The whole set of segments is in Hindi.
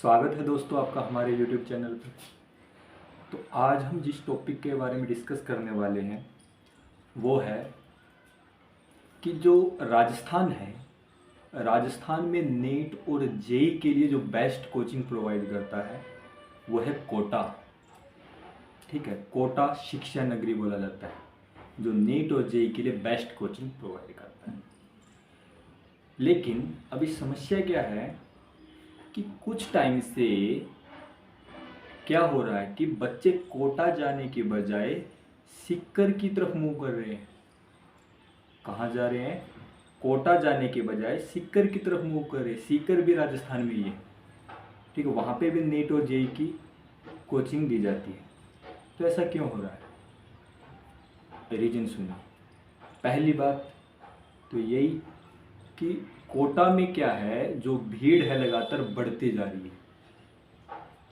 स्वागत है दोस्तों आपका हमारे YouTube चैनल पर। तो आज हम जिस टॉपिक के बारे में डिस्कस करने वाले हैं वो है कि जो राजस्थान है, राजस्थान में नीट और जेई के लिए जो बेस्ट कोचिंग प्रोवाइड करता है वो है कोटा। ठीक है, कोटा शिक्षा नगरी बोला जाता है जो नीट और जेई के लिए बेस्ट कोचिंग प्रोवाइड करता है। लेकिन अभी समस्या क्या है कि कुछ टाइम से क्या हो रहा है कि बच्चे कोटा जाने के बजाय सीकर की तरफ मूव कर रहे हैं। कहाँ जा रहे हैं? कोटा जाने के बजाय सीकर की तरफ मूव कर रहे हैं। सीकर भी राजस्थान में ही है, ठीक है। वहाँ पे भी नीट और जेई की कोचिंग दी जाती है। तो ऐसा क्यों हो रहा है? रीजन सुनिए। पहली बात तो यही कि कोटा में क्या है, जो भीड़ है लगातार बढ़ती जा रही है,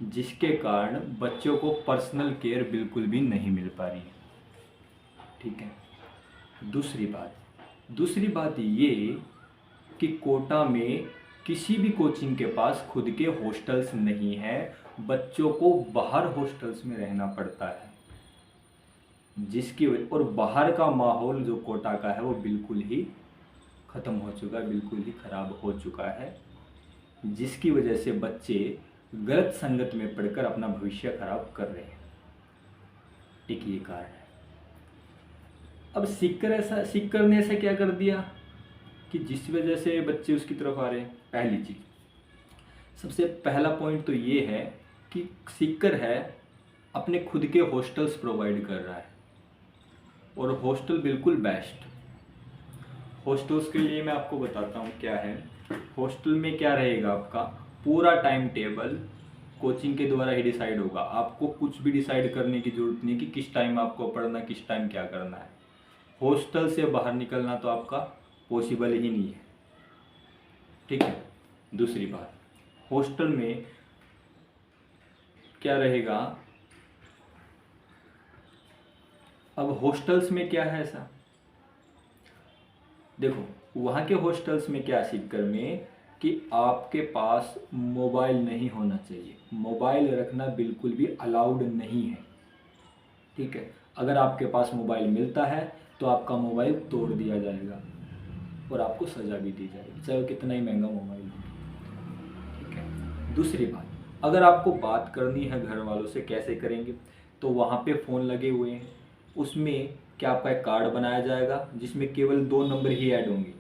जिसके कारण बच्चों को पर्सनल केयर बिल्कुल भी नहीं मिल पा रही है। ठीक है। दूसरी बात ये कि कोटा में किसी भी कोचिंग के पास खुद के हॉस्टल्स नहीं है, बच्चों को बाहर हॉस्टल्स में रहना पड़ता है, जिसकी वजह और बाहर का माहौल जो कोटा का है वो बिल्कुल ही ख़त्म हो चुका है, बिल्कुल ही ख़राब हो चुका है, जिसकी वजह से बच्चे गलत संगत में पढ़कर अपना भविष्य खराब कर रहे हैं। एक ये कारण है। अब सीकर ने ऐसा क्या कर दिया कि जिस वजह से बच्चे उसकी तरफ आ रहे हैं। पहली चीज़, सबसे पहला पॉइंट तो ये है कि सीकर है अपने खुद के हॉस्टल्स प्रोवाइड कर रहा है, और हॉस्टल बिल्कुल बेस्ट। हॉस्टल्स के लिए मैं आपको बताता हूँ क्या है। हॉस्टल में क्या रहेगा, आपका पूरा टाइम टेबल कोचिंग के द्वारा ही डिसाइड होगा। आपको कुछ भी डिसाइड करने की ज़रूरत नहीं कि किस टाइम आपको पढ़ना, किस टाइम क्या करना है। हॉस्टल से बाहर निकलना तो आपका पॉसिबल ही नहीं है। ठीक है। दूसरी बात, हॉस्टल में क्या रहेगा, अब हॉस्टल्स में क्या है ऐसा, देखो वहाँ के हॉस्टल्स में क्या सीकर में कि आपके पास मोबाइल नहीं होना चाहिए। मोबाइल रखना बिल्कुल भी अलाउड नहीं है। ठीक है। अगर आपके पास मोबाइल मिलता है तो आपका मोबाइल तोड़ दिया जाएगा और आपको सज़ा भी दी जाएगी, चाहे वो कितना ही महंगा मोबाइल हो। ठीक है। दूसरी बात, अगर आपको बात करनी है घर वालों से, कैसे करेंगे? तो वहाँ पे फ़ोन लगे हुए हैं, उसमें क्या आपका एक कार्ड बनाया जाएगा जिसमें केवल 2 नंबर ही ऐड होंगे।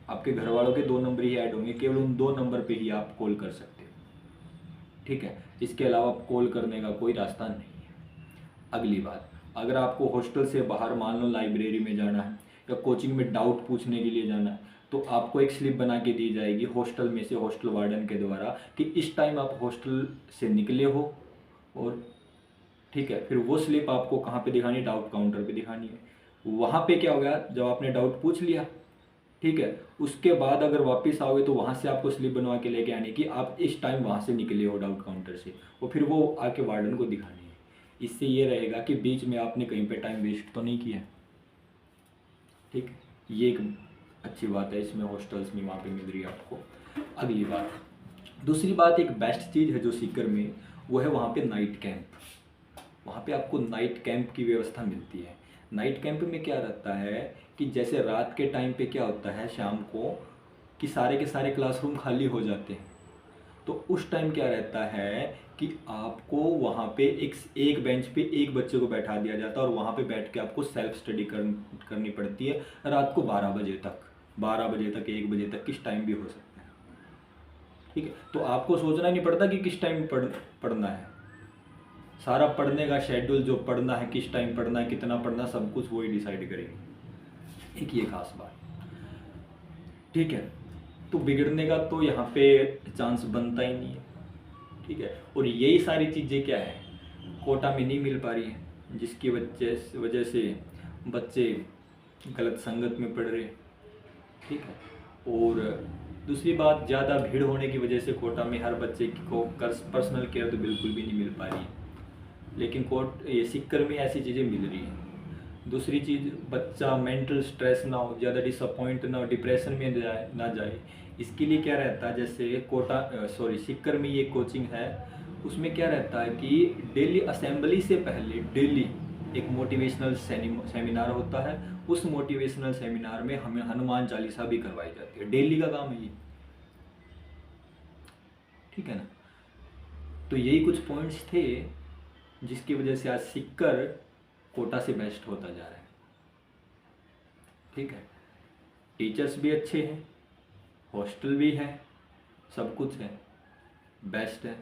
आपके घर वालों के 2 नंबर ही ऐड होंगे, केवल उन 2 नंबर पे ही आप कॉल कर सकते हो। ठीक है। इसके अलावा कॉल करने का कोई रास्ता नहीं है। अगली बात, अगर आपको हॉस्टल से बाहर मान लो लाइब्रेरी में जाना है या कोचिंग में डाउट पूछने के लिए जाना है, तो आपको एक स्लिप बना के दी जाएगी हॉस्टल में से, हॉस्टल वार्डन के द्वारा, कि इस टाइम आप हॉस्टल से निकले हो। और ठीक है, फिर वो स्लिप आपको कहाँ पे दिखानी है? डाउट काउंटर पे दिखानी है। वहाँ पे क्या हो गया, जब आपने डाउट पूछ लिया, ठीक है, उसके बाद अगर वापस आओगे तो वहाँ से आपको स्लिप बनवा के लेके आने की आप इस टाइम वहाँ से निकले हो डाउट काउंटर से, और फिर वो आके वार्डन को दिखानी है। इससे ये रहेगा कि बीच में आपने कहीं पे टाइम वेस्ट तो नहीं किया। ठीक, ये एक अच्छी बात है इसमें, हॉस्टल्स में वहाँ पे मिल रही है आपको। अगली बात, दूसरी बात, एक बेस्ट चीज़ है जो सीकर में, वो है वहाँ पे नाइट कैंप। वहाँ पे आपको नाइट कैंप की व्यवस्था मिलती है। नाइट कैंप में क्या रहता है कि जैसे रात के टाइम पे क्या होता है शाम को कि सारे के सारे क्लासरूम खाली हो जाते हैं, तो उस टाइम क्या रहता है कि आपको वहाँ पे एक बेंच पे एक बच्चे को बैठा दिया जाता है, और वहाँ पे बैठ के आपको सेल्फ स्टडी करनी पड़ती है रात को 12 बजे तक, 1 बजे तक, किस टाइम भी हो सकता है। ठीक है। तो आपको सोचना नहीं पड़ता कि किस टाइम पढ़ना है। सारा पढ़ने का शेड्यूल, जो पढ़ना है, किस टाइम पढ़ना है, कितना पढ़ना, सब कुछ वही डिसाइड करेंगे। एक ये खास बात। ठीक है। तो बिगड़ने का तो यहाँ पे चांस बनता ही नहीं है। ठीक है। और यही सारी चीज़ें क्या है, कोटा में नहीं मिल पा रही है, जिसकी वजह से बच्चे गलत संगत में पड़ रहे हैं। ठीक है। और दूसरी बात, ज़्यादा भीड़ होने की वजह से कोटा में हर बच्चे को पर्सनल केयर तो बिल्कुल भी नहीं मिल पा रही है, लेकिन ये सीकर में ऐसी चीज़ें मिल रही हैं। दूसरी चीज़, बच्चा मेंटल स्ट्रेस ना हो, ज़्यादा डिसअपॉइंट ना हो, डिप्रेशन में ना जाए, इसके लिए क्या रहता है, जैसे सीकर में ये कोचिंग है, उसमें क्या रहता है कि डेली असेंबली से पहले डेली एक मोटिवेशनल सेमिनार होता है। उस मोटिवेशनल सेमिनार में हमें हनुमान चालीसा भी करवाई जाती है, डेली का काम है ये, ठीक है ना। तो यही कुछ पॉइंट्स थे जिसकी वजह से आज सीकर कोटा से बेस्ट होता जा रहा है, ठीक है। टीचर्स भी अच्छे हैं, हॉस्टल भी है, सब कुछ है, बेस्ट है।